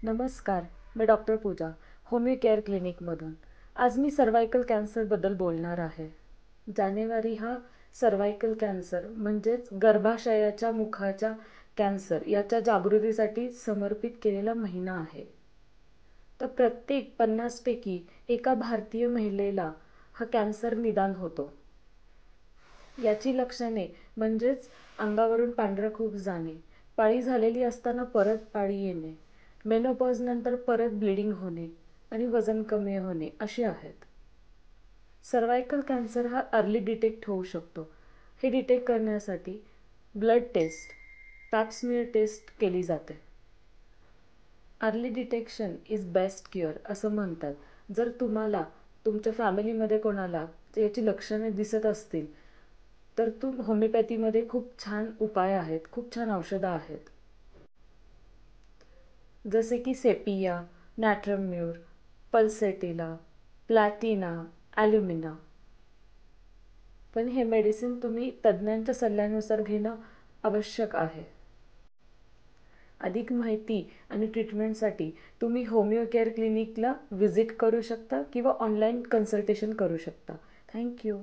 नमस्कार, मी डॉक्टर पूजा, homeo care क्लिनिकमधून. आज मी cervical कॅन्सरबद्दल बोलणार आहे. जानेवारी हा सर्वायकल कॅन्सर म्हणजेच गर्भाशयाच्या मुखाच्या कॅन्सर याच्या जागृतीसाठी समर्पित केलेला महिना आहे. तर प्रत्येक 50 पैकी एका भारतीय महिलेला हा कॅन्सर निदान होतो. याची लक्षणे म्हणजेच अंगावरून पांढरं खूप जाणे, पाळी झालेली असताना परत पाळी येणे, मेनोपॉज नंतर परत ब्लिडिंग होणे आणि वजन कमी होणे अशी आहेत. सर्वायकल कॅन्सर हा अर्ली डिटेक्ट होऊ शकतो. हे डिटेक्ट करण्यासाठी blood taste, Pap smear taste केली जाते. Early detection is best cure असं म्हणतात. जर तुम्हाला तुमच्या फॅमिलीमध्ये कोणाला याची लक्षणे दिसत असतील तर होमिओपॅथीमध्ये खूप छान उपाय आहेत, खूप छान औषधं आहेत. जसे की सेपिया, नॅट्रम्यूर, पल्सेटिला, प्लॅटिना, ॲल्युमिना. पण हे मेडिसिन तुम्ही तज्ज्ञांच्या सल्ल्यानुसार घेणं आवश्यक आहे. अधिक माहिती आणि ट्रीटमेंटसाठी तुम्ही होमिओ केअर क्लिनिकला व्हिजिट करू शकता किंवा ऑनलाईन कन्सल्टेशन करू शकता. थँक्यू.